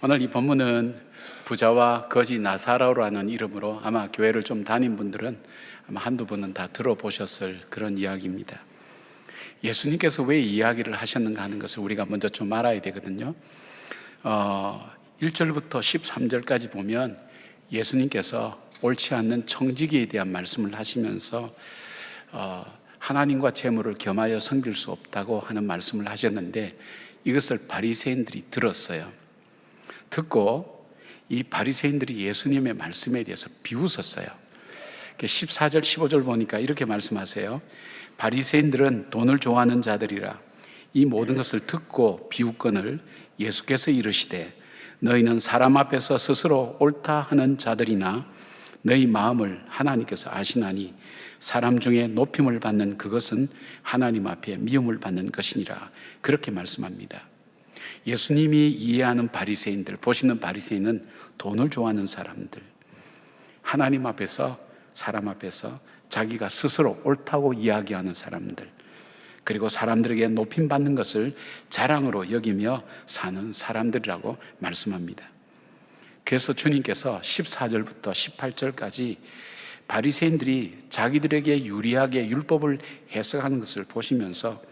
오늘 이 본문은 부자와 거지 나사로라는 이름으로 아마 교회를 좀 다닌 분들은 아마 한두 번은 다 들어보셨을 그런 이야기입니다. 예수님께서 왜 이 이야기를 하셨는가 하는 것을 우리가 먼저 좀 알아야 되거든요. 1절부터 13절까지 보면 예수님께서 옳지 않는 청지기에 대한 말씀을 하시면서 하나님과 재물을 겸하여 섬길 수 없다고 하는 말씀을 하셨는데, 이것을 바리새인들이 들었어요. 듣고 이 바리새인들이 예수님의 말씀에 대해서 비웃었어요. 14절 15절 보니까 이렇게 말씀하세요. 바리새인들은 돈을 좋아하는 자들이라. 이 모든 것을 듣고 비웃거늘 예수께서 이르시되, 너희는 사람 앞에서 스스로 옳다 하는 자들이나 너희 마음을 하나님께서 아시나니 사람 중에 높임을 받는 그것은 하나님 앞에 미움을 받는 것이니라. 그렇게 말씀합니다. 예수님이 이해하는 바리새인들, 보시는 바리새인은 돈을 좋아하는 사람들, 하나님 앞에서, 사람 앞에서 자기가 스스로 옳다고 이야기하는 사람들, 그리고 사람들에게 높임 받는 것을 자랑으로 여기며 사는 사람들이라고 말씀합니다. 그래서 주님께서 14절부터 18절까지 바리새인들이 자기들에게 유리하게 율법을 해석하는 것을 보시면서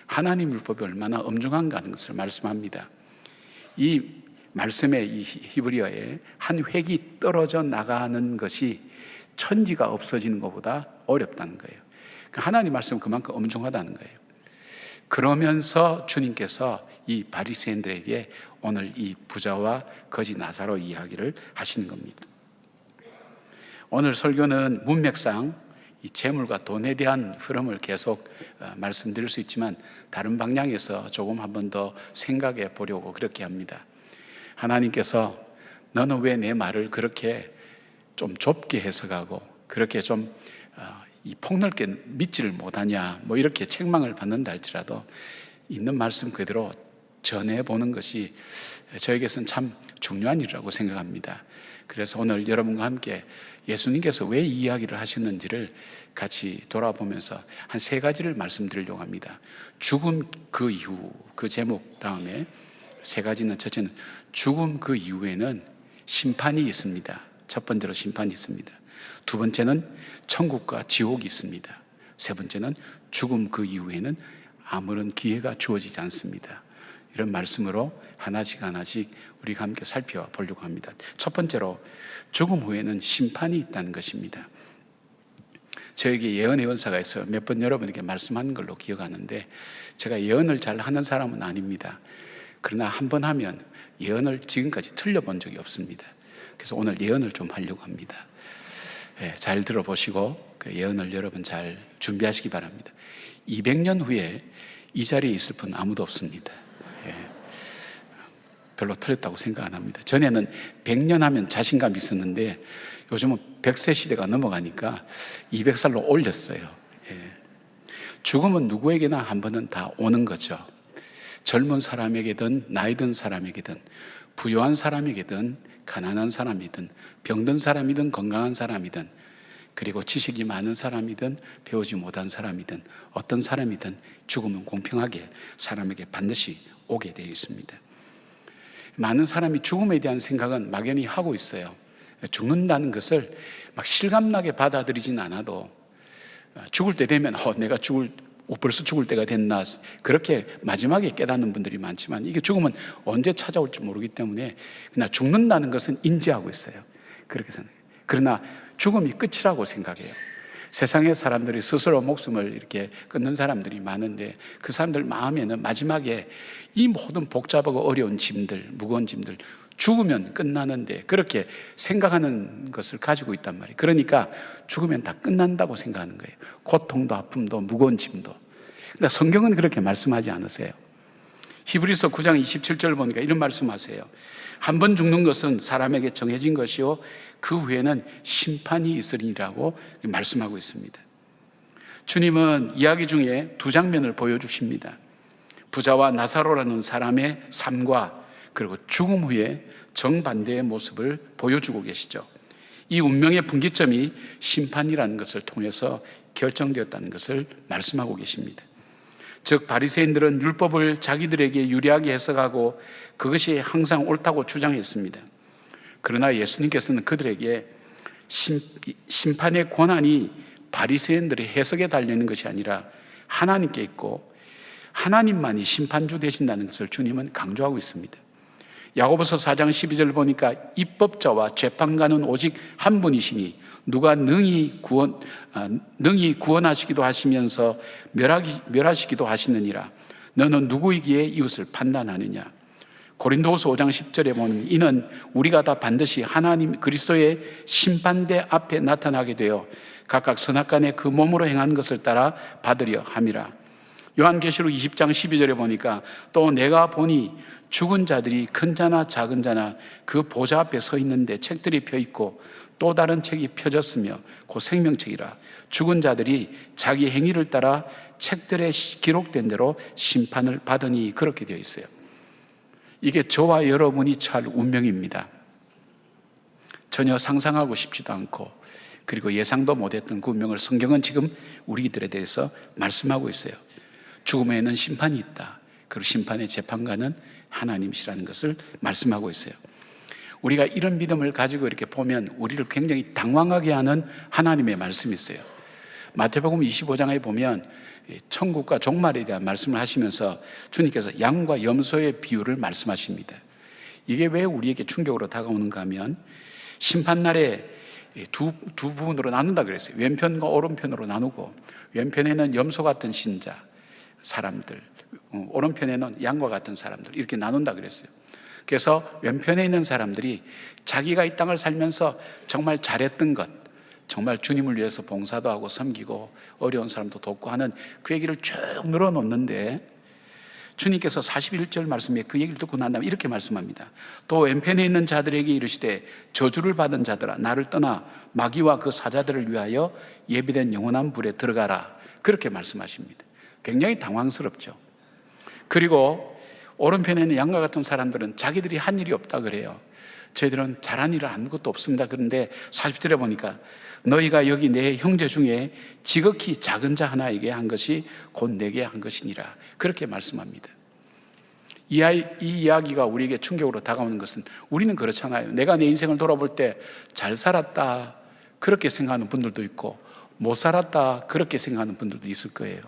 하나님 율법이 얼마나 엄중한가 하는 것을 말씀합니다. 이 말씀의 이 히브리어에 한 획이 떨어져 나가는 것이 천지가 없어지는 것보다 어렵다는 거예요. 하나님 말씀은 그만큼 엄중하다는 거예요. 그러면서 주님께서 이 바리새인들에게 오늘 이 부자와 거지 나사로 이야기를 하시는 겁니다. 오늘 설교는 문맥상 이 재물과 돈에 대한 흐름을 계속 말씀드릴 수 있지만 다른 방향에서 조금 한 번 더 생각해 보려고 그렇게 합니다. 하나님께서 너는 왜 내 말을 그렇게 좀 좁게 해석하고 그렇게 좀 이 폭넓게 믿지를 못하냐, 뭐 이렇게 책망을 받는다 할지라도 있는 말씀 그대로 전해보는 것이 저에게서는 참 중요한 일이라고 생각합니다. 그래서 오늘 여러분과 함께 예수님께서 왜 이 이야기를 하셨는지를 같이 돌아보면서 한 세 가지를 말씀드리려고 합니다. 죽음 그 이후, 그 제목 다음에 세 가지는, 첫째는 죽음 그 이후에는 심판이 있습니다. 첫 번째로 심판이 있습니다. 두 번째는 천국과 지옥이 있습니다. 세 번째는 죽음 그 이후에는 아무런 기회가 주어지지 않습니다. 이런 말씀으로 하나씩 우리가 함께 살펴보려고 합니다. 첫 번째로 죽음 후에는 심판이 있다는 것입니다. 저에게 예언의 은사가 있어요. 몇 번 여러분에게 말씀한 걸로 기억하는데, 제가 예언을 잘 하는 사람은 아닙니다. 그러나 한 번 하면 예언을 지금까지 틀려본 적이 없습니다. 그래서 오늘 예언을 좀 하려고 합니다. 잘 들어보시고 그 예언을 여러분 잘 준비하시기 바랍니다. 200년 후에 이 자리에 있을 분 아무도 없습니다. 별로 틀렸다고 생각 안 합니다. 전에는 100년 하면 자신감이 있었는데 요즘은 100세 시대가 넘어가니까 200살로 올렸어요. 죽음은 누구에게나 한 번은 다 오는 거죠. 젊은 사람에게든 나이 든 사람에게든 부유한 사람에게든 가난한 사람이든 병든 사람이든 건강한 사람이든, 그리고 지식이 많은 사람이든 배우지 못한 사람이든 어떤 사람이든 죽음은 공평하게 사람에게 반드시 오게 되어 있습니다. 많은 사람이 죽음에 대한 생각은 막연히 하고 있어요. 죽는다는 것을 막 실감나게 받아들이진 않아도 죽을 때 되면 내가 벌써 죽을 때가 됐나, 그렇게 마지막에 깨닫는 분들이 많지만, 이게 죽음은 언제 찾아올지 모르기 때문에 그냥 죽는다는 것은 인지하고 있어요. 그렇게 생각해요. 그러나 죽음이 끝이라고 생각해요. 세상의 사람들이 스스로 목숨을 이렇게 끊는 사람들이 많은데, 그 사람들 마음에는 마지막에 이 모든 복잡하고 어려운 짐들, 무거운 짐들, 죽으면 끝나는데 그렇게 생각하는 것을 가지고 있단 말이에요. 그러니까 죽으면 다 끝난다고 생각하는 거예요. 고통도 아픔도 무거운 짐도. 근데 성경은 그렇게 말씀하지 않으세요. 히브리서 9장 27절 보니까 이런 말씀하세요. 한 번 죽는 것은 사람에게 정해진 것이요 그 후에는 심판이 있으리라고 말씀하고 있습니다. 주님은 이야기 중에 두 장면을 보여주십니다. 부자와 나사로라는 사람의 삶과 그리고 죽음 후에 정반대의 모습을 보여주고 계시죠. 이 운명의 분기점이 심판이라는 것을 통해서 결정되었다는 것을 말씀하고 계십니다. 즉 바리새인들은 율법을 자기들에게 유리하게 해석하고 그것이 항상 옳다고 주장했습니다. 그러나 예수님께서는 그들에게 심판의 권한이 바리새인들의 해석에 달려있는 것이 아니라 하나님께 있고 하나님만이 심판주 되신다는 것을 주님은 강조하고 있습니다. 야고보서 4장 12절 보니까 입법자와 재판관은 오직 한 분이시니 누가 능히 구원하시기도 하시면서 멸하시기도 하시느니라. 너는 누구이기에 이웃을 판단하느냐. 고린도후서 5장 10절에 보면 이는 우리가 다 반드시 하나님 그리스도의 심판대 앞에 나타나게 되어 각각 선악간에 그 몸으로 행한 것을 따라 받으려 함이라. 요한계시록 20장 12절에 보니까 또 내가 보니 죽은 자들이 큰 자나 작은 자나 그 보좌 앞에 서 있는데 책들이 펴 있고 또 다른 책이 펴졌으며 그 생명책이라. 죽은 자들이 자기 행위를 따라 책들에 기록된 대로 심판을 받으니 그렇게 되어 있어요. 이게 저와 여러분이 처할 운명입니다. 전혀 상상하고 싶지도 않고 그리고 예상도 못했던 그 운명을 성경은 지금 우리들에 대해서 말씀하고 있어요. 죽음에는 심판이 있다. 그리고 심판의 재판관은 하나님이시라는 것을 말씀하고 있어요. 우리가 이런 믿음을 가지고 이렇게 보면 우리를 굉장히 당황하게 하는 하나님의 말씀이 있어요. 마태복음 25장에 보면 천국과 종말에 대한 말씀을 하시면서 주님께서 양과 염소의 비유를 말씀하십니다. 이게 왜 우리에게 충격으로 다가오는가 하면 심판날에 두 부분으로 나눈다 그랬어요. 왼편과 오른편으로 나누고 왼편에는 염소 같은 신자 사람들, 오른편에는 양과 같은 사람들 이렇게 나눈다 그랬어요. 그래서 왼편에 있는 사람들이 자기가 이 땅을 살면서 정말 잘했던 것, 정말 주님을 위해서 봉사도 하고 섬기고 어려운 사람도 돕고 하는 그 얘기를 쭉 늘어놓는데 주님께서 41절 말씀에 그 얘기를 듣고 난 다음에 이렇게 말씀합니다. 또 왼편에 있는 자들에게 이르시되 저주를 받은 자들아 나를 떠나 마귀와 그 사자들을 위하여 예비된 영원한 불에 들어가라. 그렇게 말씀하십니다. 굉장히 당황스럽죠. 그리고 오른편에 있는 양과 같은 사람들은 자기들이 한 일이 없다 그래요. 저희들은 잘한 일을 아무것도 없습니다. 그런데 40절에 보니까 너희가 여기 내 형제 중에 지극히 작은 자 하나에게 한 것이 곧 내게 한 것이니라. 그렇게 말씀합니다. 이 이야기가 우리에게 충격으로 다가오는 것은 우리는 그렇잖아요. 내가 내 인생을 돌아볼 때 잘 살았다 그렇게 생각하는 분들도 있고 못 살았다 그렇게 생각하는 분들도 있을 거예요.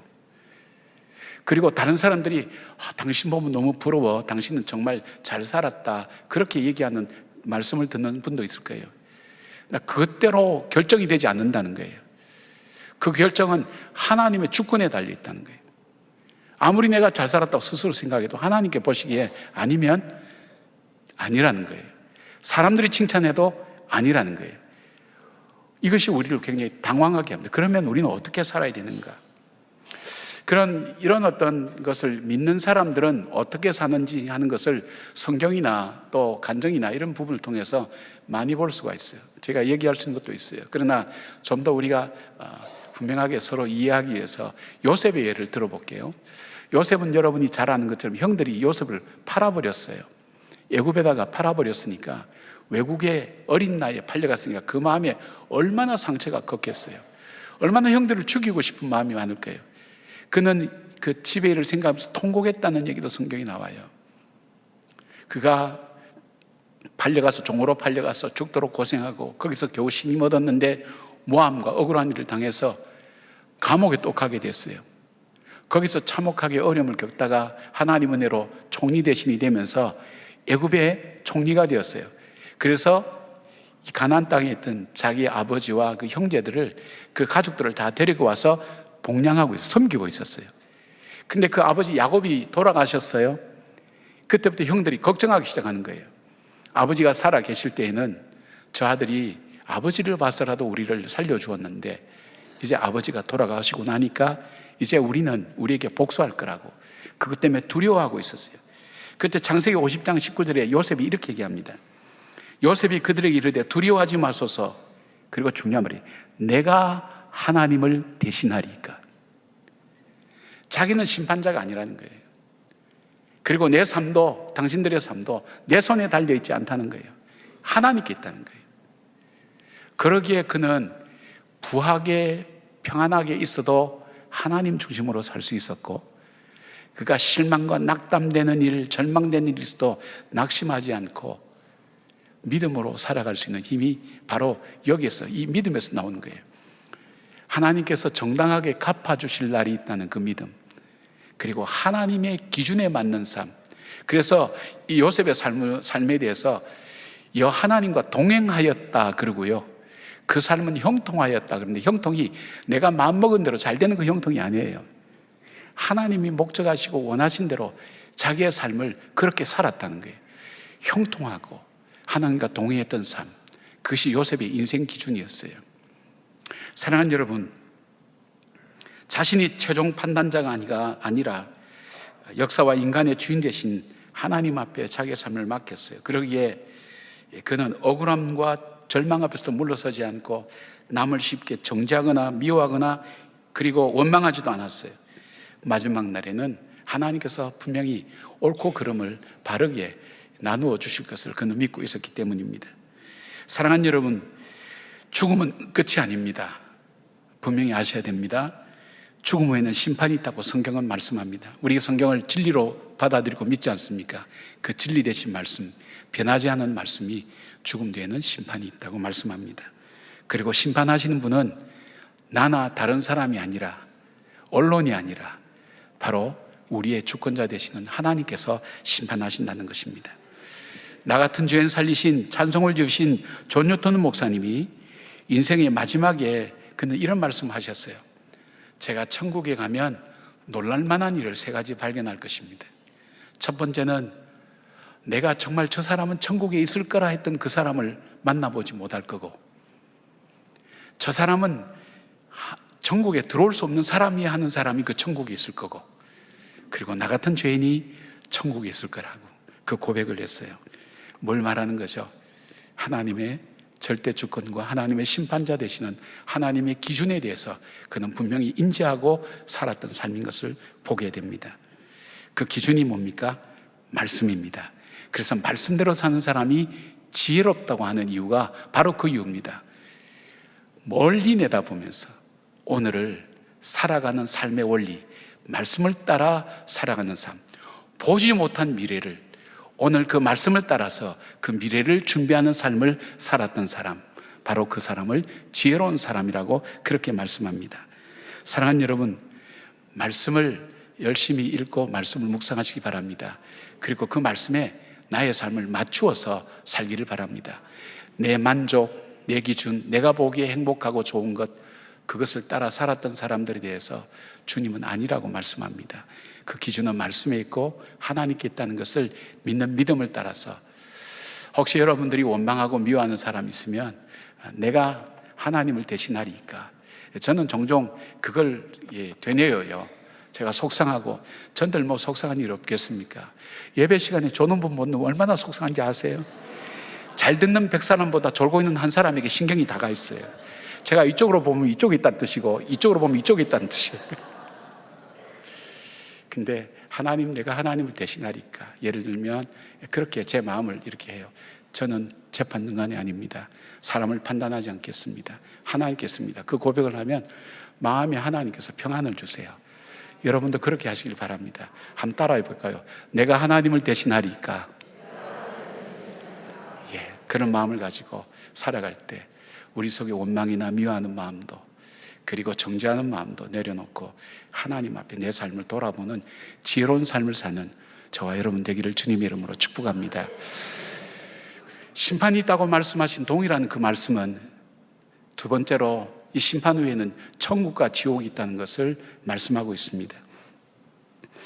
그리고 다른 사람들이 당신 보면 너무 부러워, 당신은 정말 잘 살았다 그렇게 얘기하는 말씀을 듣는 분도 있을 거예요. 그것대로 결정이 되지 않는다는 거예요. 그 결정은 하나님의 주권에 달려 있다는 거예요. 아무리 내가 잘 살았다고 스스로 생각해도 하나님께 보시기에 아니면 아니라는 거예요. 사람들이 칭찬해도 아니라는 거예요. 이것이 우리를 굉장히 당황하게 합니다. 그러면 우리는 어떻게 살아야 되는가? 이런 어떤 것을 믿는 사람들은 어떻게 사는지 하는 것을 성경이나 또 간증이나 이런 부분을 통해서 많이 볼 수가 있어요. 제가 얘기할 수 있는 것도 있어요. 그러나 좀 더 우리가 분명하게 서로 이해하기 위해서 요셉의 예를 들어볼게요. 요셉은 여러분이 잘 아는 것처럼 형들이 요셉을 팔아버렸어요. 애굽에다가 팔아버렸으니까 외국에 어린 나이에 팔려갔으니까 그 마음에 얼마나 상처가 컸겠어요. 얼마나 형들을 죽이고 싶은 마음이 많을 거예요. 그는 그 집의 일을 생각하면서 통곡했다는 얘기도 성경에 나와요. 그가 팔려가서 종으로 팔려가서 죽도록 고생하고 거기서 겨우 신임 얻었는데 모함과 억울한 일을 당해서 감옥에 또 가게 됐어요. 거기서 참혹하게 어려움을 겪다가 하나님 은혜로 총리 대신이 되면서 애굽의 총리가 되었어요. 그래서 가나안 땅에 있던 자기 아버지와 그 형제들을 그 가족들을 다 데리고 와서 복양하고 섬기고 있었어요. 근데 그 아버지 야곱이 돌아가셨어요. 그때부터 형들이 걱정하기 시작하는 거예요. 아버지가 살아 계실 때에는 저 아들이 아버지를 봐서라도 우리를 살려주었는데 이제 아버지가 돌아가시고 나니까 이제 우리는 우리에게 복수할 거라고 그것 때문에 두려워하고 있었어요. 그때 창세기 50장 19절에 요셉이 이렇게 얘기합니다. 요셉이 그들에게 이르되 두려워하지 마소서. 그리고 중요한 말이 내가 하나님을 대신하리까. 자기는 심판자가 아니라는 거예요. 그리고 내 삶도 당신들의 삶도 내 손에 달려있지 않다는 거예요. 하나님께 있다는 거예요. 그러기에 그는 부하게 평안하게 있어도 하나님 중심으로 살 수 있었고 그가 실망과 낙담되는 일, 절망되는 일이 있어도 낙심하지 않고 믿음으로 살아갈 수 있는 힘이 바로 여기에서, 이 믿음에서 나오는 거예요. 하나님께서 정당하게 갚아주실 날이 있다는 그 믿음, 그리고 하나님의 기준에 맞는 삶. 그래서 이 요셉의 삶에 대해서 여 하나님과 동행하였다 그러고요, 그 삶은 형통하였다. 그런데 형통이 내가 마음먹은 대로 잘 되는 그 형통이 아니에요. 하나님이 목적하시고 원하신 대로 자기의 삶을 그렇게 살았다는 거예요. 형통하고 하나님과 동행했던 삶, 그것이 요셉의 인생 기준이었어요. 사랑하는 여러분, 자신이 최종 판단자가 아니라 역사와 인간의 주인 되신 하나님 앞에 자기의 삶을 맡겼어요. 그러기에 그는 억울함과 절망 앞에서도 물러서지 않고 남을 쉽게 정죄하거나 미워하거나 그리고 원망하지도 않았어요. 마지막 날에는 하나님께서 분명히 옳고 그름을 바르게 나누어 주실 것을 그는 믿고 있었기 때문입니다. 사랑하는 여러분, 죽음은 끝이 아닙니다. 분명히 아셔야 됩니다. 죽음 후에는 심판이 있다고 성경은 말씀합니다. 우리 성경을 진리로 받아들이고 믿지 않습니까? 그 진리 되신 말씀, 변하지 않은 말씀이 죽음 뒤에는 심판이 있다고 말씀합니다. 그리고 심판하시는 분은 나나 다른 사람이 아니라, 언론이 아니라 바로 우리의 주권자 되시는 하나님께서 심판하신다는 것입니다. 나 같은 죄인 살리신, 찬송을 지으신 존 뉴턴 목사님이 인생의 마지막에 그는 이런 말씀을 하셨어요. 제가 천국에 가면 놀랄만한 일을 3가지 발견할 것입니다. 첫 번째는 내가 정말 저 사람은 천국에 있을 거라 했던 그 사람을 만나보지 못할 거고, 저 사람은 천국에 들어올 수 없는 사람이 하는 사람이 그 천국에 있을 거고, 그리고 나 같은 죄인이 천국에 있을 거라고 그 고백을 했어요. 뭘 말하는 거죠? 하나님의 절대 주권과 하나님의 심판자 되시는 하나님의 기준에 대해서 그는 분명히 인지하고 살았던 삶인 것을 보게 됩니다. 그 기준이 뭡니까? 말씀입니다. 그래서 말씀대로 사는 사람이 지혜롭다고 하는 이유가 바로 그 이유입니다. 멀리 내다보면서 오늘을 살아가는 삶의 원리, 말씀을 따라 살아가는 삶, 보지 못한 미래를 오늘 그 말씀을 따라서 그 미래를 준비하는 삶을 살았던 사람, 바로 그 사람을 지혜로운 사람이라고 그렇게 말씀합니다. 사랑하는 여러분, 말씀을 열심히 읽고 말씀을 묵상하시기 바랍니다. 그리고 그 말씀에 나의 삶을 맞추어서 살기를 바랍니다. 내 만족, 내 기준, 내가 보기에 행복하고 좋은 것, 그것을 따라 살았던 사람들에 대해서 주님은 아니라고 말씀합니다. 그 기준은 말씀에 있고 하나님께 있다는 것을 믿는 믿음을 따라서, 혹시 여러분들이 원망하고 미워하는 사람이 있으면 내가 하나님을 대신하리까, 저는 종종 그걸 되뇌어요. 제가 속상하고, 전들 뭐 속상한 일 없겠습니까? 예배 시간에 조는 분 못 넣으면 얼마나 속상한지 아세요? 잘 듣는 100사람보다 졸고 있는 한 사람에게 신경이 다가 있어요. 제가 이쪽으로 보면 이쪽에 있다는 뜻이고 이쪽으로 보면 이쪽에 있다는 뜻이에요. 근데 하나님, 내가 하나님을 대신하리까, 예를 들면 그렇게 제 마음을 이렇게 해요. 저는 재판관이 아닙니다. 사람을 판단하지 않겠습니다. 하나님께서입니다. 그 고백을 하면 마음에 하나님께서 평안을 주세요. 여러분도 그렇게 하시길 바랍니다. 한번 따라해 볼까요? 내가 하나님을 대신하리까. 그런 마음을 가지고 살아갈 때 우리 속에 원망이나 미워하는 마음도, 그리고 정죄하는 마음도 내려놓고 하나님 앞에 내 삶을 돌아보는 지혜로운 삶을 사는 저와 여러분 되기를 주님의 이름으로 축복합니다. 심판이 있다고 말씀하신 동일한 그 말씀은 두 번째로 이 심판 후에는 천국과 지옥이 있다는 것을 말씀하고 있습니다.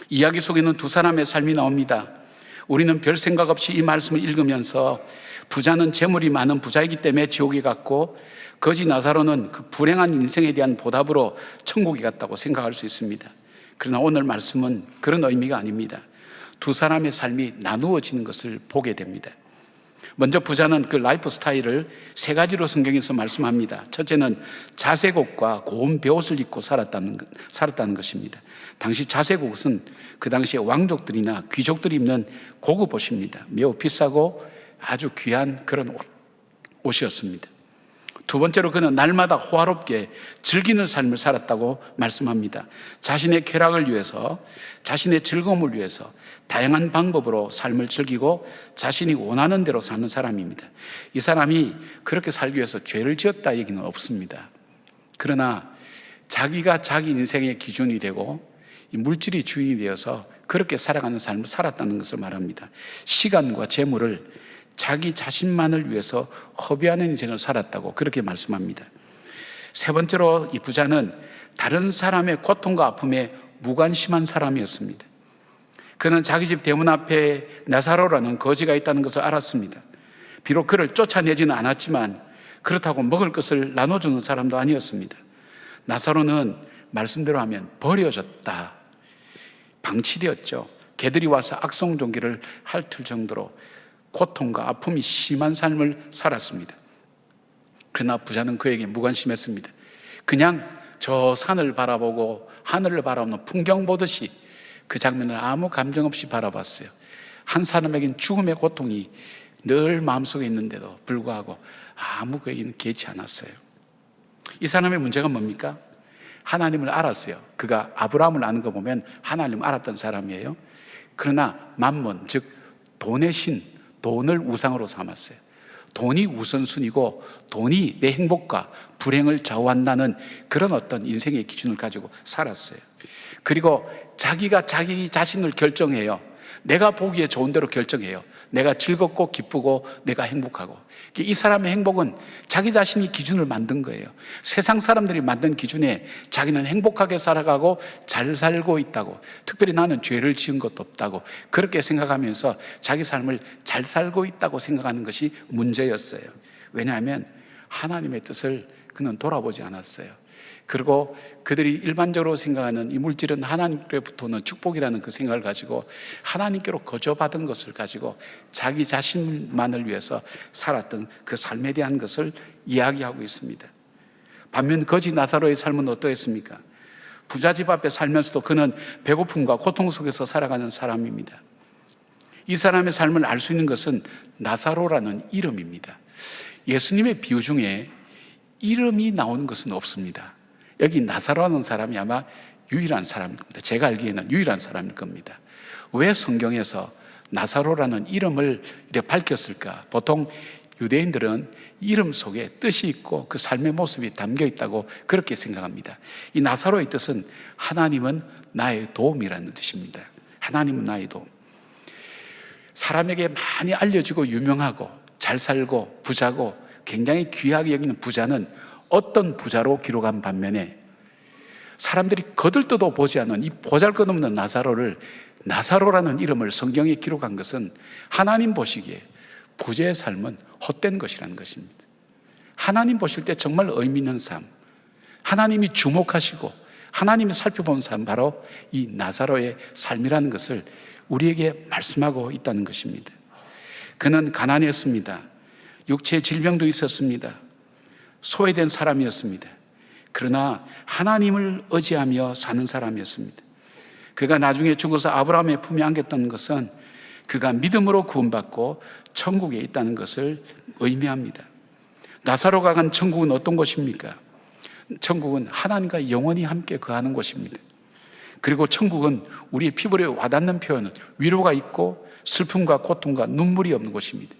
이야기 속에는 두 사람의 삶이 나옵니다. 우리는 별 생각 없이 이 말씀을 읽으면서 부자는 재물이 많은 부자이기 때문에 지옥에 갔고, 거지 나사로는 그 불행한 인생에 대한 보답으로 천국에 갔다고 생각할 수 있습니다. 그러나 오늘 말씀은 그런 의미가 아닙니다. 두 사람의 삶이 나누어지는 것을 보게 됩니다. 먼저 부자는 그 라이프 스타일을 3가지로 성경에서 말씀합니다. 첫째는 자색옷과 고운 베옷을 입고 살았다는 것입니다. 당시 자색옷은 그 당시에 왕족들이나 귀족들이 입는 고급 옷입니다. 매우 비싸고 아주 귀한 그런 옷이었습니다. 두 번째로 그는 날마다 호화롭게 즐기는 삶을 살았다고 말씀합니다. 자신의 쾌락을 위해서, 자신의 즐거움을 위해서 다양한 방법으로 삶을 즐기고 자신이 원하는 대로 사는 사람입니다. 이 사람이 그렇게 살기 위해서 죄를 지었다 얘기는 없습니다. 그러나 자기가 자기 인생의 기준이 되고 이 물질이 주인이 되어서 그렇게 살아가는 삶을 살았다는 것을 말합니다. 시간과 재물을 자기 자신만을 위해서 허비하는 인생을 살았다고 그렇게 말씀합니다. 세 번째로 이 부자는 다른 사람의 고통과 아픔에 무관심한 사람이었습니다. 그는 자기 집 대문 앞에 나사로라는 거지가 있다는 것을 알았습니다. 비록 그를 쫓아내지는 않았지만 그렇다고 먹을 것을 나눠주는 사람도 아니었습니다. 나사로는 말씀대로 하면 버려졌다, 방치되었죠. 개들이 와서 악성종기를 핥을 정도로 고통과 아픔이 심한 삶을 살았습니다. 그러나 부자는 그에게 무관심했습니다. 그냥 저 산을 바라보고 하늘을 바라보는 풍경 보듯이 그 장면을 아무 감정 없이 바라봤어요. 한 사람에겐 죽음의 고통이 늘 마음속에 있는데도 불구하고 아무 그에게는 개의치 않았어요. 이 사람의 문제가 뭡니까? 하나님을 알았어요. 그가 아브라함을 아는 거 보면 하나님을 알았던 사람이에요. 그러나 만몬, 즉 돈의 신, 돈을 우상으로 삼았어요. 돈이 우선순위고 돈이 내 행복과 불행을 좌우한다는 그런 어떤 인생의 기준을 가지고 살았어요. 그리고 자기가 자기 자신을 결정해요. 내가 보기에 좋은 대로 결정해요. 내가 즐겁고 기쁘고 내가 행복하고. 이 사람의 행복은 자기 자신이 기준을 만든 거예요. 세상 사람들이 만든 기준에 자기는 행복하게 살아가고 잘 살고 있다고, 특별히 나는 죄를 지은 것도 없다고 그렇게 생각하면서 자기 삶을 잘 살고 있다고 생각하는 것이 문제였어요. 왜냐하면 하나님의 뜻을 그는 돌아보지 않았어요. 그리고 그들이 일반적으로 생각하는 이 물질은 하나님께로부터 오는 축복이라는 그 생각을 가지고 하나님께로 거저받은 것을 가지고 자기 자신만을 위해서 살았던 그 삶에 대한 것을 이야기하고 있습니다. 반면 거지 나사로의 삶은 어떠했습니까? 부잣집 앞에 살면서도 그는 배고픔과 고통 속에서 살아가는 사람입니다. 이 사람의 삶을 알 수 있는 것은 나사로라는 이름입니다. 예수님의 비유 중에 이름이 나오는 것은 없습니다. 여기 나사로라는 사람이 아마 유일한 사람일 겁니다. 제가 알기에는 유일한 사람일 겁니다. 왜 성경에서 나사로라는 이름을 이렇게 밝혔을까? 보통 유대인들은 이름 속에 뜻이 있고 그 삶의 모습이 담겨 있다고 그렇게 생각합니다. 이 나사로의 뜻은 하나님은 나의 도움이라는 뜻입니다. 하나님은 나의 도움. 사람에게 많이 알려지고 유명하고 잘 살고 부자고 굉장히 귀하게 여기는 부자는 어떤 부자로 기록한 반면에 사람들이 거들떠도 보지 않는 이 보잘것없는 나사로를 나사로라는 이름을 성경에 기록한 것은 하나님 보시기에 부자의 삶은 헛된 것이라는 것입니다. 하나님 보실 때 정말 의미 있는 삶, 하나님이 주목하시고 하나님이 살펴본 삶, 바로 이 나사로의 삶이라는 것을 우리에게 말씀하고 있다는 것입니다. 그는 가난했습니다. 육체의 질병도 있었습니다. 소외된 사람이었습니다. 그러나 하나님을 의지하며 사는 사람이었습니다. 그가 나중에 죽어서 아브라함의 품에 안겼다는 것은 그가 믿음으로 구원받고 천국에 있다는 것을 의미합니다. 나사로가 간 천국은 어떤 곳입니까? 천국은 하나님과 영원히 함께 거하는 곳입니다. 그리고 천국은 우리의 피부에 와닿는 표현은 위로가 있고 슬픔과 고통과 눈물이 없는 곳입니다.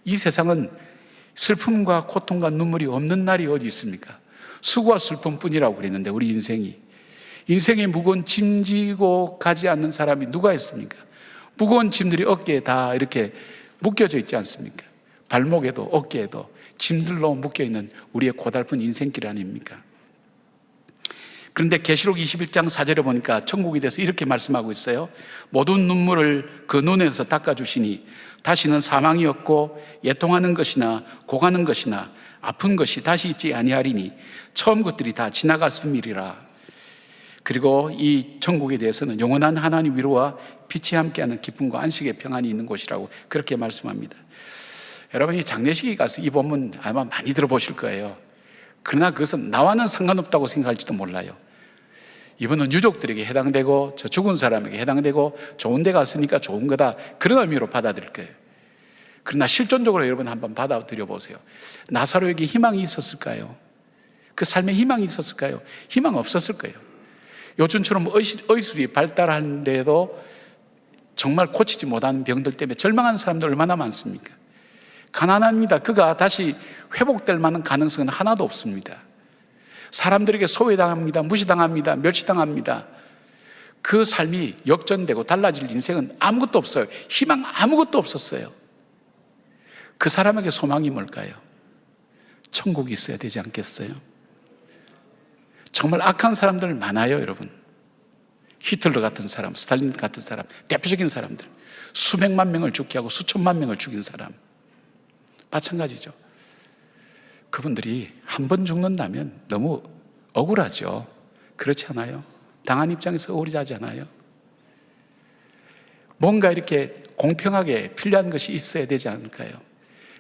이 세상은 슬픔과 고통과 눈물이 없는 날이 어디 있습니까? 수고와 슬픔뿐이라고 그랬는데 우리 인생의 무거운 짐 지고 가지 않는 사람이 누가 있습니까? 무거운 짐들이 어깨에 다 이렇게 묶여져 있지 않습니까? 발목에도 어깨에도 짐들로 묶여있는 우리의 고달픈 인생길 아닙니까? 그런데 계시록 21장 4절에 보니까 천국에 대해서 이렇게 말씀하고 있어요. 모든 눈물을 그 눈에서 닦아주시니 다시는 사망이 없고 애통하는 것이나 고가는 것이나 아픈 것이 다시 있지 아니하리니 처음 것들이 다 지나갔음이리라. 그리고 이 천국에 대해서는 영원한 하나님 위로와 빛이 함께하는 기쁨과 안식의 평안이 있는 곳이라고 그렇게 말씀합니다. 여러분이 장례식에 가서 이 본문 아마 많이 들어보실 거예요. 그러나 그것은 나와는 상관없다고 생각할지도 몰라요. 이분은 유족들에게 해당되고 저 죽은 사람에게 해당되고 좋은 데 갔으니까 좋은 거다, 그런 의미로 받아들일 거예요. 그러나 실존적으로 여러분 한번 받아들여 보세요. 나사로에게 희망이 있었을까요? 그 삶에 희망이 있었을까요? 희망 없었을 거예요. 요즘처럼 의술이 발달하는데도 정말 고치지 못하는 병들 때문에 절망하는 사람들 얼마나 많습니까? 가난합니다. 그가 다시 회복될 만한 가능성은 하나도 없습니다. 사람들에게 소외당합니다. 무시당합니다. 멸시당합니다. 그 삶이 역전되고 달라질 인생은 아무것도 없어요. 희망 아무것도 없었어요. 그 사람에게 소망이 뭘까요? 천국이 있어야 되지 않겠어요? 정말 악한 사람들 많아요, 여러분. 히틀러 같은 사람, 스탈린 같은 사람, 대표적인 사람들. 수백만 명을 죽게 하고 수천만 명을 죽인 사람. 마찬가지죠. 그분들이 한 번 죽는다면 너무 억울하죠. 그렇지 않아요? 당한 입장에서 억울하지 않아요? 뭔가 이렇게 공평하게 필요한 것이 있어야 되지 않을까요?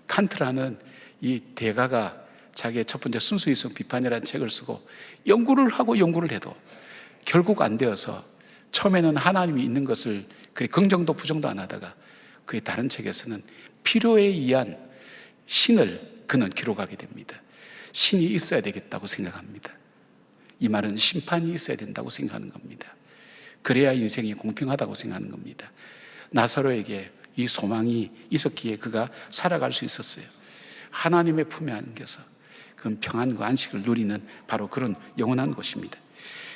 칸트라는 이 대가가 자기의 첫 번째 순수이성 비판이라는 책을 쓰고 연구를 하고 연구를 해도 결국 안 되어서 처음에는 하나님이 있는 것을 그리 긍정도 부정도 안 하다가 그의 다른 책에서는 필요에 의한 신을 그는 기록하게 됩니다. 신이 있어야 되겠다고 생각합니다. 이 말은 심판이 있어야 된다고 생각하는 겁니다. 그래야 인생이 공평하다고 생각하는 겁니다. 나사로에게 이 소망이 있었기에 그가 살아갈 수 있었어요. 하나님의 품에 안겨서 그건 평안과 안식을 누리는 바로 그런 영원한 곳입니다.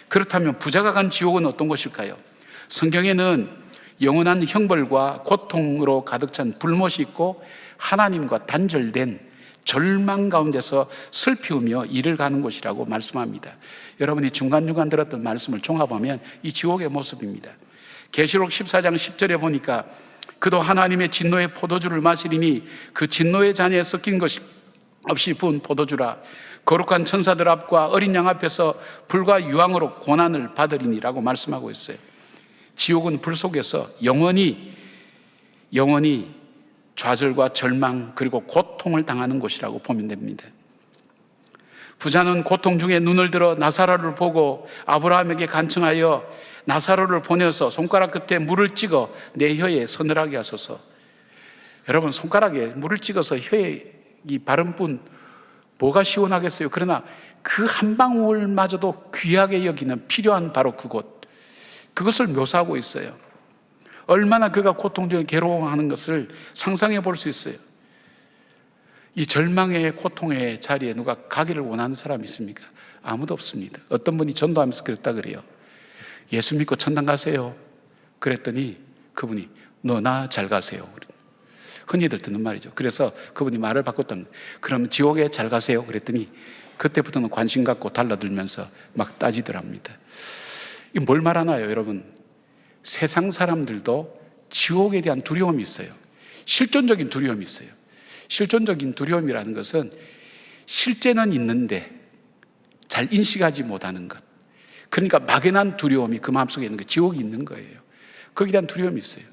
그렇다면 부자가 간 지옥은 어떤 곳일까요? 성경에는 영원한 형벌과 고통으로 가득 찬 불못이 있고 하나님과 단절된 절망 가운데서 슬피우며 이를 가는 곳이라고 말씀합니다. 여러분이 중간중간 들었던 말씀을 종합하면 이 지옥의 모습입니다. 계시록 14장 10절에 보니까 그도 하나님의 진노의 포도주를 마시리니 그 진노의 잔에 섞인 것이 없이 부은 포도주라. 거룩한 천사들 앞과 어린 양 앞에서 불과 유황으로 고난을 받으리니라고 말씀하고 있어요. 지옥은 불 속에서 영원히 좌절과 절망 그리고 고통을 당하는 곳이라고 보면 됩니다. 부자는 고통 중에 눈을 들어 나사로를 보고 아브라함에게 간청하여 나사로를 보내서 손가락 끝에 물을 찍어 내 혀에 서늘하게 하소서. 여러분, 손가락에 물을 찍어서 혀에 이 바른 뿐 뭐가 시원하겠어요? 그러나 그 한 방울마저도 귀하게 여기는 필요한 바로 그곳, 그것을 묘사하고 있어요. 얼마나 그가 고통 중에 괴로워하는 것을 상상해 볼 수 있어요. 이 절망의 고통의 자리에 누가 가기를 원하는 사람이 있습니까? 아무도 없습니다. 어떤 분이 전도하면서 그랬다 그래요. 예수 믿고 천당 가세요. 그랬더니 그분이 너나 잘 가세요. 흔히들 듣는 말이죠. 그래서 그분이 말을 바꿨답니다. 그럼 지옥에 잘 가세요. 그랬더니 그때부터는 관심 갖고 달라들면서 막 따지더랍니다. 이게 뭘 말하나요, 여러분? 세상 사람들도 지옥에 대한 두려움이 있어요. 실존적인 두려움이 있어요. 실존적인 두려움이라는 것은 실제는 있는데 잘 인식하지 못하는 것. 그러니까 막연한 두려움이 그 마음속에 있는 거예요. 지옥이 있는 거예요. 거기에 대한 두려움이 있어요.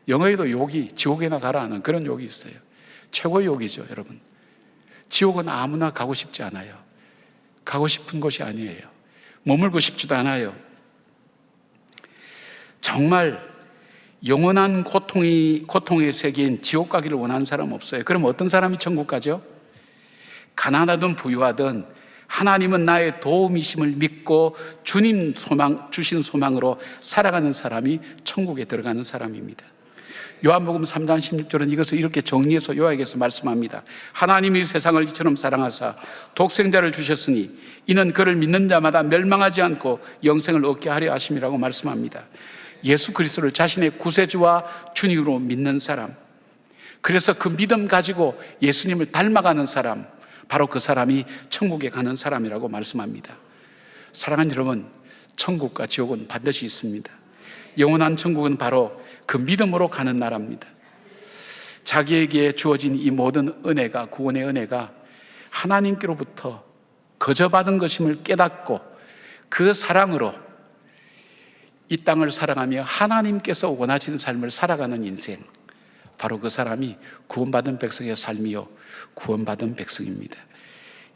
영어에도 욕이 지옥에나 가라 하는 그런 욕이 있어요. 최고의 욕이죠, 여러분. 지옥은 아무나 가고 싶지 않아요. 가고 싶은 곳이 아니에요. 머물고 싶지도 않아요. 정말 영원한 고통의 세계인 지옥 가기를 원하는 사람 없어요. 그럼 어떤 사람이 천국 가죠? 가난하든 부유하든 하나님은 나의 도움이심을 믿고 주님 주신 소망으로 살아가는 사람이 천국에 들어가는 사람입니다. 요한복음 3장 16절은 이것을 이렇게 정리해서 요약해서 말씀합니다. 하나님이 세상을 이처럼 사랑하사 독생자를 주셨으니 이는 그를 믿는 자마다 멸망하지 않고 영생을 얻게 하려 하심이라고 말씀합니다. 예수 그리스도를 자신의 구세주와 주님으로 믿는 사람, 그래서 그 믿음 가지고 예수님을 닮아가는 사람, 바로 그 사람이 천국에 가는 사람이라고 말씀합니다. 사랑하는 여러분, 천국과 지옥은 반드시 있습니다. 영원한 천국은 바로 그 믿음으로 가는 나라입니다. 자기에게 주어진 이 모든 은혜가, 구원의 은혜가 하나님께로부터 거저받은 것임을 깨닫고 그 사랑으로 이 땅을 살아가며 하나님께서 원하시는 삶을 살아가는 인생, 바로 그 사람이 구원받은 백성의 삶이요 구원받은 백성입니다.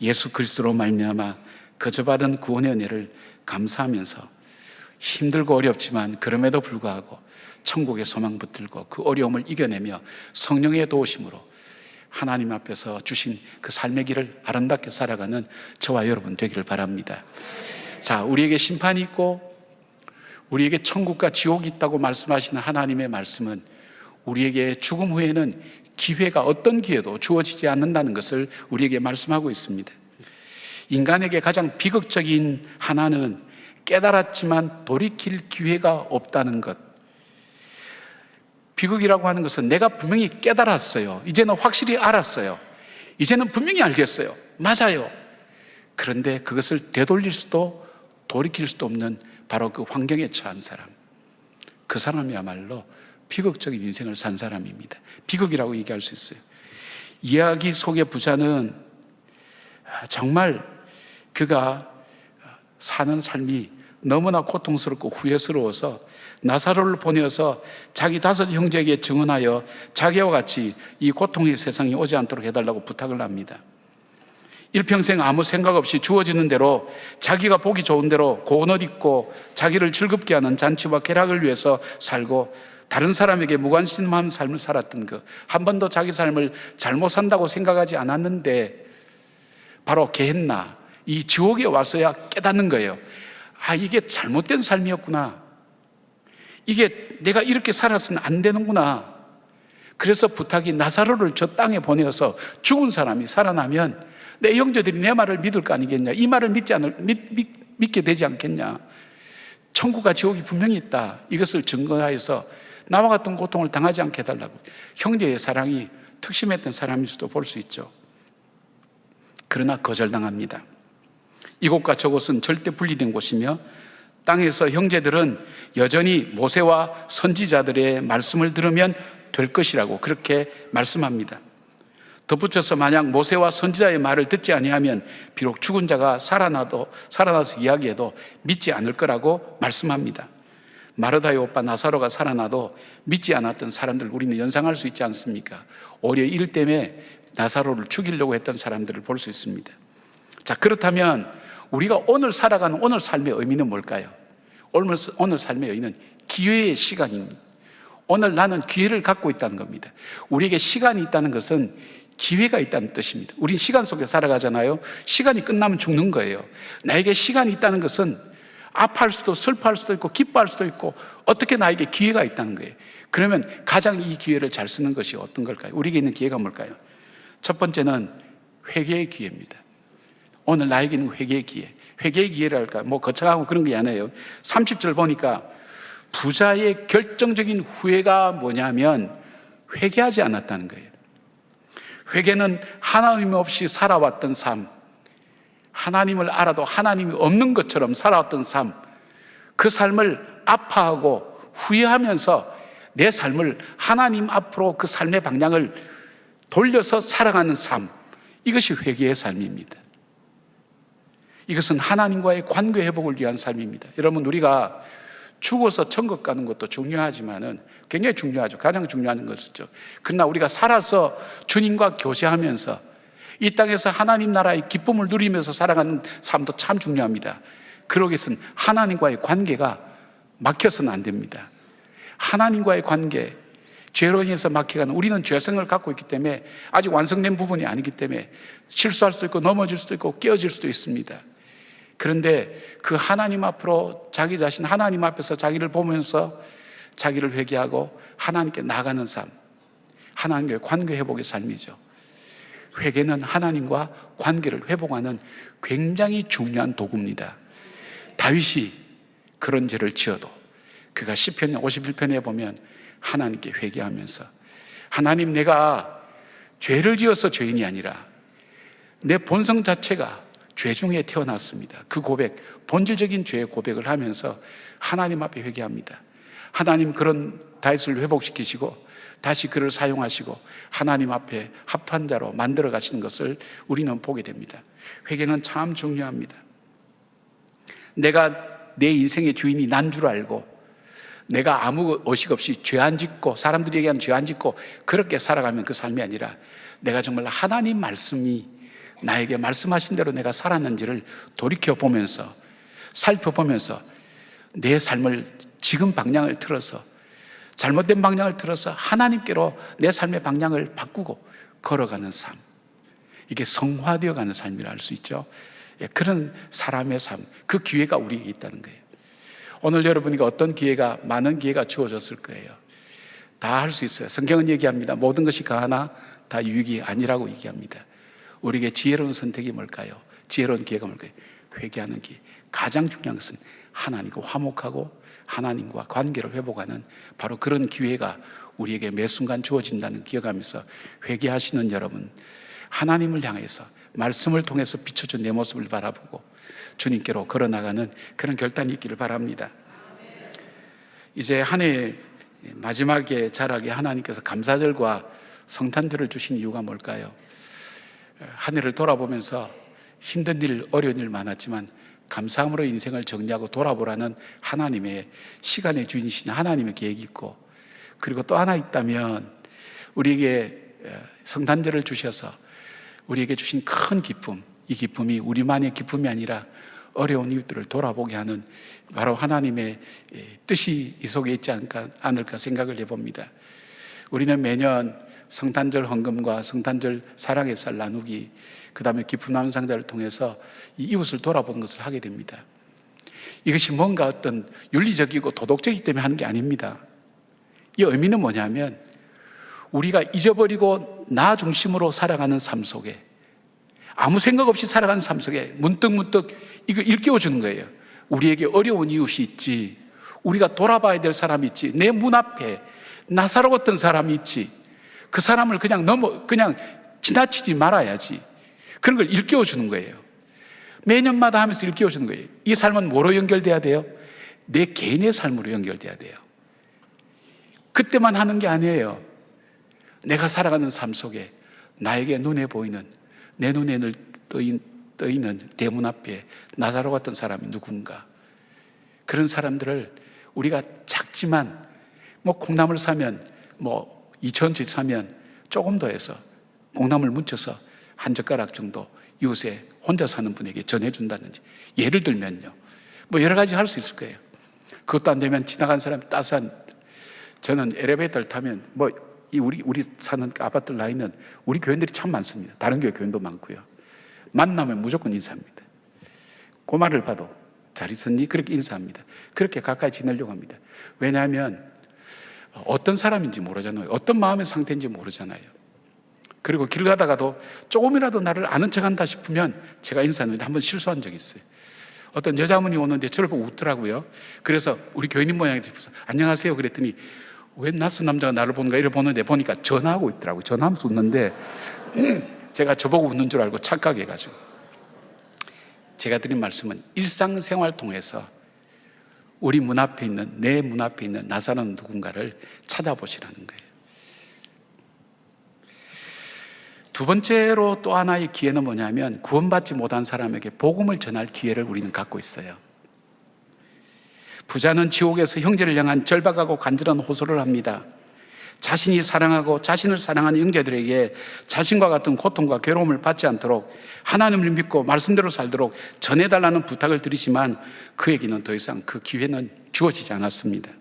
예수 그리스도로 말미암아 거저받은 구원의 은혜를 감사하면서 힘들고 어렵지만 그럼에도 불구하고 천국의 소망 붙들고 그 어려움을 이겨내며 성령의 도우심으로 하나님 앞에서 주신 그 삶의 길을 아름답게 살아가는 저와 여러분 되기를 바랍니다. 자, 우리에게 심판이 있고 우리에게 천국과 지옥이 있다고 말씀하시는 하나님의 말씀은 우리에게 죽음 후에는 기회가 어떤 기회도 주어지지 않는다는 것을 우리에게 말씀하고 있습니다. 인간에게 가장 비극적인 하나는 깨달았지만 돌이킬 기회가 없다는 것. 비극이라고 하는 것은 내가 분명히 깨달았어요. 이제는 확실히 알았어요. 이제는 분명히 알겠어요. 맞아요. 그런데 그것을 되돌릴 수도 돌이킬 수도 없는 바로 그 환경에 처한 사람. 그 사람이야말로 비극적인 인생을 산 사람입니다. 비극이라고 얘기할 수 있어요. 이야기 속의 부자는 정말 그가 사는 삶이 너무나 고통스럽고 후회스러워서 나사로를 보내어서 자기 5 형제에게 증언하여 자기와 같이 이 고통의 세상에 오지 않도록 해달라고 부탁을 합니다. 일평생 아무 생각 없이 주어지는 대로 자기가 보기 좋은 대로 고운 옷 입고 자기를 즐겁게 하는 잔치와 쾌락을 위해서 살고 다른 사람에게 무관심한 삶을 살았던 그 한 번도 자기 삶을 잘못 산다고 생각하지 않았는데 바로 게헨나 이 지옥에 와서야 깨닫는 거예요. 아, 이게 잘못된 삶이었구나. 이게 내가 이렇게 살았으면 안 되는구나. 그래서 부탁이 나사로를 저 땅에 보내어서 죽은 사람이 살아나면 내 형제들이 내 말을 믿을 거 아니겠냐. 이 말을 믿게 되지 않겠냐. 천국과 지옥이 분명히 있다. 이것을 증거하여서 나와 같은 고통을 당하지 않게 해달라고. 형제의 사랑이 특심했던 사람일 수도 볼 수 있죠. 그러나 거절당합니다. 이곳과 저곳은 절대 분리된 곳이며 땅에서 형제들은 여전히 모세와 선지자들의 말씀을 들으면 될 것이라고 그렇게 말씀합니다. 덧붙여서 만약 모세와 선지자의 말을 듣지 아니하면 비록 죽은 자가 살아나서 이야기해도 믿지 않을 거라고 말씀합니다. 마르다의 오빠 나사로가 살아나도 믿지 않았던 사람들 우리는 연상할 수 있지 않습니까? 오히려 일 때문에 나사로를 죽이려고 했던 사람들을 볼 수 있습니다. 자, 그렇다면 우리가 오늘 살아가는 오늘 삶의 의미는 뭘까요? 오늘 삶의 의미는 기회의 시간입니다. 오늘 나는 기회를 갖고 있다는 겁니다. 우리에게 시간이 있다는 것은 기회가 있다는 뜻입니다. 우린 시간 속에 살아가잖아요. 시간이 끝나면 죽는 거예요. 나에게 시간이 있다는 것은 아파할 수도 슬퍼할 수도 있고 기뻐할 수도 있고 어떻게 나에게 기회가 있다는 거예요. 그러면 가장 이 기회를 잘 쓰는 것이 어떤 걸까요? 우리에게 있는 기회가 뭘까요? 첫 번째는 회개의 기회입니다. 오늘 나에게 있는 회개의 기회. 회개의 기회랄까? 뭐 거창하고 그런 게 아니에요. 30절 보니까 부자의 결정적인 후회가 뭐냐면 회개하지 않았다는 거예요. 회개는 하나님 없이 살아왔던 삶, 하나님을 알아도 하나님이 없는 것처럼 살아왔던 삶, 그 삶을 아파하고 후회하면서 내 삶을 하나님 앞으로 그 삶의 방향을 돌려서 살아가는 삶, 이것이 회개의 삶입니다. 이것은 하나님과의 관계 회복을 위한 삶입니다. 여러분, 우리가 죽어서 천국 가는 것도 중요하지만은 굉장히 중요하죠. 가장 중요한 것이죠. 그러나 우리가 살아서 주님과 교제하면서 이 땅에서 하나님 나라의 기쁨을 누리면서 살아가는 삶도 참 중요합니다. 그러기 위해서는 하나님과의 관계가 막혀서는 안 됩니다. 하나님과의 관계, 죄로 인해서 막혀가는, 우리는 죄성을 갖고 있기 때문에 아직 완성된 부분이 아니기 때문에 실수할 수도 있고 넘어질 수도 있고 깨어질 수도 있습니다. 그런데 그 하나님 앞으로 자기 자신 하나님 앞에서 자기를 보면서 자기를 회개하고 하나님께 나가는 삶, 하나님과의 관계 회복의 삶이죠. 회개는 하나님과 관계를 회복하는 굉장히 중요한 도구입니다. 다윗이 그런 죄를 지어도 그가 시편 51편에 보면 하나님께 회개하면서 하나님, 내가 죄를 지어서 죄인이 아니라 내 본성 자체가 죄 중에 태어났습니다. 그 고백, 본질적인 죄의 고백을 하면서 하나님 앞에 회개합니다. 하나님 그런 다윗을 회복시키시고 다시 그를 사용하시고 하나님 앞에 합한 자로 만들어 가시는 것을 우리는 보게 됩니다. 회개는 참 중요합니다. 내가 내 인생의 주인이 난 줄 알고 내가 아무 의식 없이 죄 안 짓고 사람들이 얘기하는 죄 안 짓고 그렇게 살아가면 그 삶이 아니라 내가 정말 하나님 말씀이 나에게 말씀하신 대로 내가 살았는지를 돌이켜보면서 살펴보면서 내 삶을 지금 방향을 틀어서 잘못된 방향을 틀어서 하나님께로 내 삶의 방향을 바꾸고 걸어가는 삶, 이게 성화되어가는 삶이라 할 수 있죠. 그런 사람의 삶, 그 기회가 우리에게 있다는 거예요. 오늘 여러분에게 어떤 기회가, 많은 기회가 주어졌을 거예요. 다 할 수 있어요. 성경은 얘기합니다. 모든 것이 가하나 다 유익이 아니라고 얘기합니다. 우리에게 지혜로운 선택이 뭘까요? 지혜로운 기회가 뭘까요? 회개하는 기회. 가장 중요한 것은 하나님과 화목하고 하나님과 관계를 회복하는 바로 그런 기회가 우리에게 매 순간 주어진다는 기억하면서 회개하시는 여러분, 하나님을 향해서 말씀을 통해서 비춰준 내 모습을 바라보고 주님께로 걸어나가는 그런 결단이 있기를 바랍니다. 이제 한 해 마지막에 자락에 하나님께서 감사절과 성탄절을 주신 이유가 뭘까요? 한 해를 돌아보면서 힘든 일, 어려운 일 많았지만 감사함으로 인생을 정리하고 돌아보라는 하나님의 시간의 주인이신 하나님의 계획이 있고, 그리고 또 하나 있다면 우리에게 성탄절을 주셔서 우리에게 주신 큰 기쁨, 이 기쁨이 우리만의 기쁨이 아니라 어려운 이웃들을 돌아보게 하는 바로 하나님의 뜻이 이 속에 있지 않을까 생각을 해봅니다. 우리는 매년 성탄절 헌금과 성탄절 사랑의 쌀 나누기, 그 다음에 기쁨 나눔 상자를 통해서 이 이웃을 돌아보는 것을 하게 됩니다. 이것이 뭔가 어떤 윤리적이고 도덕적이기 때문에 하는 게 아닙니다. 이 의미는 뭐냐면 우리가 잊어버리고 나 중심으로 살아가는 삶 속에, 아무 생각 없이 살아가는 삶 속에 문득 이거 일깨워주는 거예요. 우리에게 어려운 이웃이 있지, 우리가 돌아봐야 될 사람이 있지, 내 문 앞에 나사로 같은 사람이 있지, 그 사람을 그냥 지나치지 말아야지. 그런 걸 일깨워주는 거예요. 매년마다 하면서 일깨워주는 거예요. 이 삶은 뭐로 연결돼야 돼요? 내 개인의 삶으로 연결돼야 돼요. 그때만 하는 게 아니에요. 내가 살아가는 삶 속에 나에게 눈에 보이는, 내 눈에 늘 떠있는 대문 앞에 나사로 같은 사람이 누군가, 그런 사람들을 우리가 작지만 콩나물 사면 2,000원치 사면 조금 더 해서 콩나물 뭉쳐서 한 젓가락 정도 이웃에 혼자 사는 분에게 전해준다든지, 예를 들면요, 여러 가지 할 수 있을 거예요. 그것도 안 되면 지나간 사람 따스한, 저는 엘리베이터를 타면 우리 사는 아파트 라인은 우리 교인들이 참 많습니다. 다른 교인도 많고요. 만나면 무조건 인사합니다. 그 말을 봐도 잘 있었니? 그렇게 인사합니다. 그렇게 가까이 지내려고 합니다. 왜냐하면 어떤 사람인지 모르잖아요. 어떤 마음의 상태인지 모르잖아요. 그리고 길 가다가도 조금이라도 나를 아는 척한다 싶으면 제가 인사하는데 한번 실수한 적이 있어요. 어떤 여자분이 오는데 저를 보고 웃더라고요. 그래서 우리 교인님 모양이 돼서 안녕하세요 그랬더니 왜 낯선 남자가 나를 보는가 이래 보는데 보니까 전화하고 있더라고요. 전화하면서 웃는데 제가 저보고 웃는 줄 알고 착각해가지고, 제가 드린 말씀은 일상생활 통해서 우리 문 앞에 있는, 내 문 앞에 있는 나사로운 누군가를 찾아보시라는 거예요. 두 번째로 또 하나의 기회는 뭐냐면 구원받지 못한 사람에게 복음을 전할 기회를 우리는 갖고 있어요. 부자는 지옥에서 형제를 향한 절박하고 간절한 호소를 합니다. 자신이 사랑하고 자신을 사랑하는 형제들에게 자신과 같은 고통과 괴로움을 받지 않도록 하나님을 믿고 말씀대로 살도록 전해달라는 부탁을 드리지만 그에게는 더 이상 그 기회는 주어지지 않았습니다.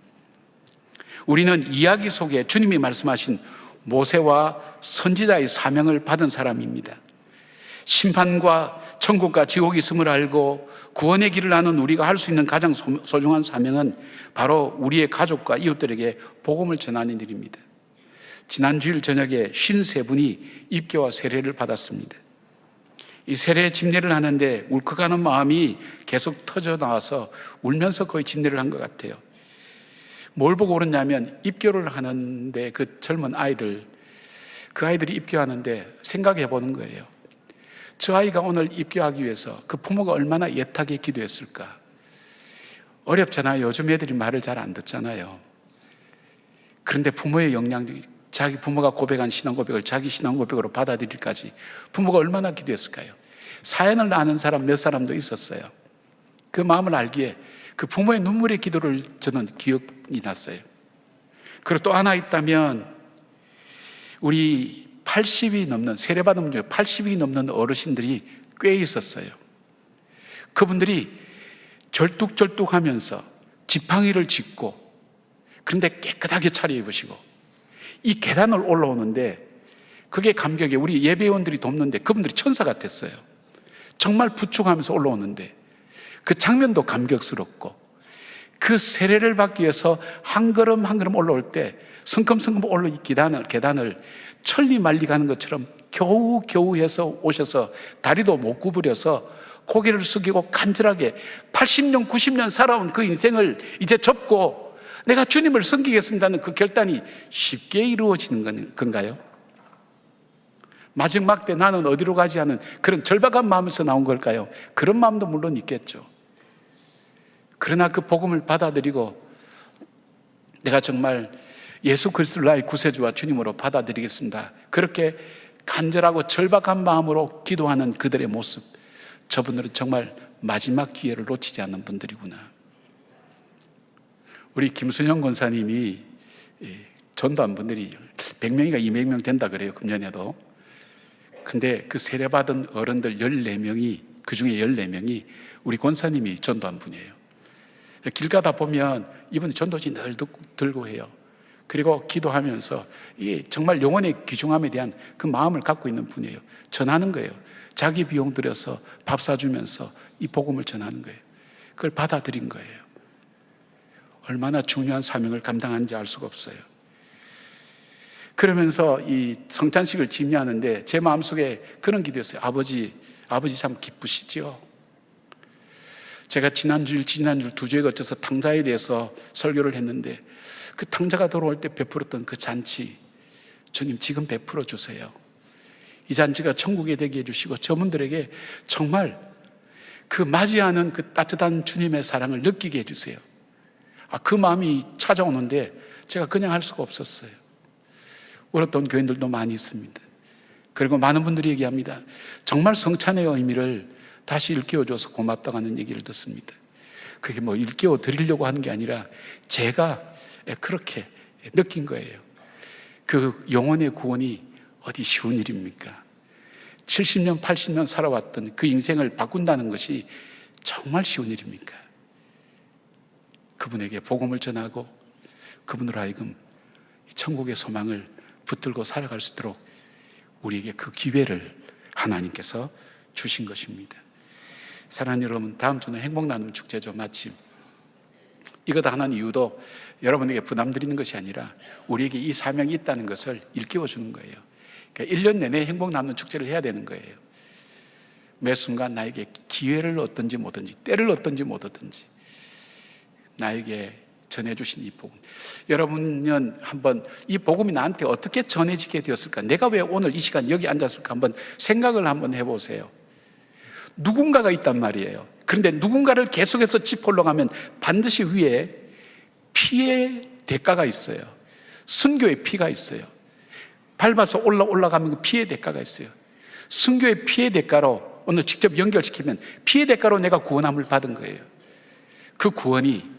우리는 이야기 속에 주님이 말씀하신 모세와 선지자의 사명을 받은 사람입니다. 심판과 천국과 지옥이 있음을 알고 구원의 길을 아는 우리가 할 수 있는 가장 소중한 사명은 바로 우리의 가족과 이웃들에게 복음을 전하는 일입니다. 지난 주일 저녁에 53분이 입교와 세례를 받았습니다. 이 세례 집례를 하는데 울컥하는 마음이 계속 터져 나와서 울면서 거의 집례를 한 것 같아요. 뭘 보고 울었냐면 입교를 하는데 그 젊은 아이들, 그 아이들이 입교하는데 생각해 보는 거예요. 저 아이가 오늘 입교하기 위해서 그 부모가 얼마나 애타게 기도했을까. 어렵잖아요. 요즘 애들이 말을 잘 안 듣잖아요. 그런데 부모의 역량이, 자기 부모가 고백한 신앙 고백을 자기 신앙 고백으로 받아들일까지 부모가 얼마나 기도했을까요? 사연을 아는 사람 몇 사람도 있었어요. 그 마음을 알기에 그 부모의 눈물의 기도를 저는 기억이 났어요. 그리고 또 하나 있다면 우리 80이 넘는, 세례받은 중에 80이 넘는 어르신들이 꽤 있었어요. 그분들이 절뚝절뚝하면서 지팡이를 짚고 그런데 깨끗하게 차려입으시고 이 계단을 올라오는데 그게 감격이에요. 우리 예배원들이 돕는데 그분들이 천사 같았어요. 정말 부축하면서 올라오는데 그 장면도 감격스럽고, 그 세례를 받기 위해서 한 걸음 한 걸음 올라올 때 성큼성큼 올라 이 계단을 천리 말리 가는 것처럼 겨우 해서 오셔서 다리도 못 구부려서 고개를 숙이고 간절하게 80년 90년 살아온 그 인생을 이제 접고 내가 주님을 섬기겠습니다는 그 결단이 쉽게 이루어지는 건가요? 마지막 때 나는 어디로 가지 하는 그런 절박한 마음에서 나온 걸까요? 그런 마음도 물론 있겠죠. 그러나 그 복음을 받아들이고 내가 정말 예수 그리스도를 나의 구세주와 주님으로 받아들이겠습니다, 그렇게 간절하고 절박한 마음으로 기도하는 그들의 모습, 저분들은 정말 마지막 기회를 놓치지 않는 분들이구나. 우리 김순영 권사님이 전도한 분들이 100명인가 200명 된다 그래요, 금년에도. 근데 그 세례받은 어른들 14명이, 그 중에 14명이 우리 권사님이 전도한 분이에요. 길 가다 보면 이분이 전도지 늘 들고 해요. 그리고 기도하면서 이 정말 영혼의 귀중함에 대한 그 마음을 갖고 있는 분이에요. 전하는 거예요. 자기 비용 들여서 밥 사주면서 이 복음을 전하는 거예요. 그걸 받아들인 거예요. 얼마나 중요한 사명을 감당하는지 알 수가 없어요. 그러면서 이 성찬식을 집례하는데 제 마음속에 그런 기도였어요. 아버지 참 기쁘시죠? 제가 지난주 두 주에 걸쳐서 탕자에 대해서 설교를 했는데 그 탕자가 돌아올 때 베풀었던 그 잔치, 주님 지금 베풀어 주세요. 이 잔치가 천국에 되게 해주시고 저분들에게 정말 그 맞이하는 그 따뜻한 주님의 사랑을 느끼게 해주세요. 그 마음이 찾아오는데 제가 그냥 할 수가 없었어요. 울었던 교인들도 많이 있습니다. 그리고 많은 분들이 얘기합니다. 정말 성찬의 의미를 다시 일깨워줘서 고맙다고 하는 얘기를 듣습니다. 그게 뭐 일깨워 드리려고 하는 게 아니라 제가 그렇게 느낀 거예요. 그 영혼의 구원이 어디 쉬운 일입니까? 70년 80년 살아왔던 그 인생을 바꾼다는 것이 정말 쉬운 일입니까? 그분에게 복음을 전하고 그분으로 하여금 천국의 소망을 붙들고 살아갈 수 있도록 우리에게 그 기회를 하나님께서 주신 것입니다. 사랑하는 여러분, 다음 주는 행복나눔 축제죠. 마침 이거 다 하는 이유도 여러분에게 부담 드리는 것이 아니라 우리에게 이 사명이 있다는 것을 일깨워 주는 거예요. 그러니까 1년 내내 행복나눔 축제를 해야 되는 거예요. 매 순간 나에게 기회를 얻든지 못 얻든지, 때를 얻든지 못 얻든지 나에게 전해주신 이 복음, 여러분은 한번 이 복음이 나한테 어떻게 전해지게 되었을까? 내가 왜 오늘 이 시간 여기 앉았을까? 한번 생각을 한번 해보세요. 누군가가 있단 말이에요. 그런데 누군가를 계속해서 짚어 올라가면 반드시 위에 피의 대가가 있어요. 순교의 피가 있어요. 밟아서 올라가면 그 피의 대가가 있어요. 순교의 피의 대가로 오늘 직접 연결시키면 피의 대가로 내가 구원함을 받은 거예요. 그 구원이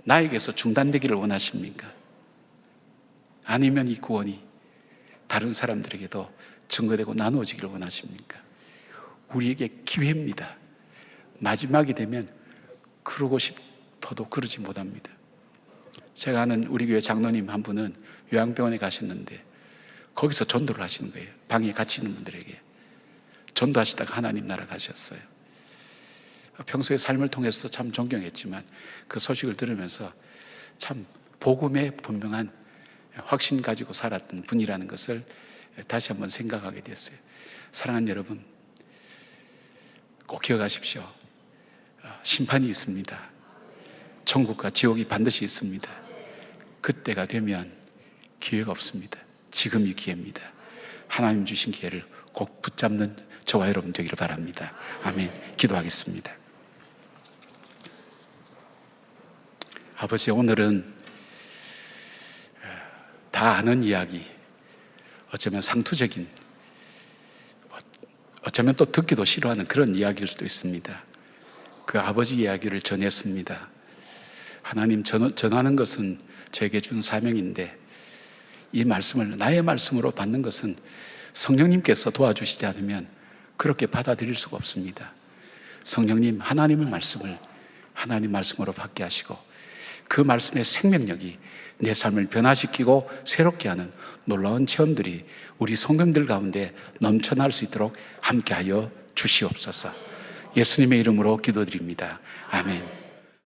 나에게서 중단되기를 원하십니까? 아니면 이 구원이 다른 사람들에게도 증거되고 나누어지기를 원하십니까? 우리에게 기회입니다. 마지막이 되면 그러고 싶어도 그러지 못합니다. 제가 아는 우리 교회 장로님 한 분은 요양병원에 가셨는데 거기서 전도를 하시는 거예요. 방에 같이 있는 분들에게 전도하시다가 하나님 나라 가셨어요. 평소에 삶을 통해서 참 존경했지만 그 소식을 들으면서 참 복음에 분명한 확신 가지고 살았던 분이라는 것을 다시 한번 생각하게 됐어요. 사랑하는 여러분, 꼭 기억하십시오. 심판이 있습니다. 천국과 지옥이 반드시 있습니다. 그때가 되면 기회가 없습니다. 지금이 기회입니다. 하나님 주신 기회를 꼭 붙잡는 저와 여러분 되기를 바랍니다. 아멘. 기도하겠습니다. 아버지, 오늘은 다 아는 이야기, 어쩌면 상투적인, 어쩌면 또 듣기도 싫어하는 그런 이야기일 수도 있습니다. 그 아버지 이야기를 전했습니다. 하나님, 전하는 것은 저에게 준 사명인데 이 말씀을 나의 말씀으로 받는 것은 성령님께서 도와주시지 않으면 그렇게 받아들일 수가 없습니다. 성령님, 하나님의 말씀을 하나님 말씀으로 받게 하시고 그 말씀의 생명력이 내 삶을 변화시키고 새롭게 하는 놀라운 체험들이 우리 성도님들 가운데 넘쳐날 수 있도록 함께하여 주시옵소서. 예수님의 이름으로 기도드립니다. 아멘.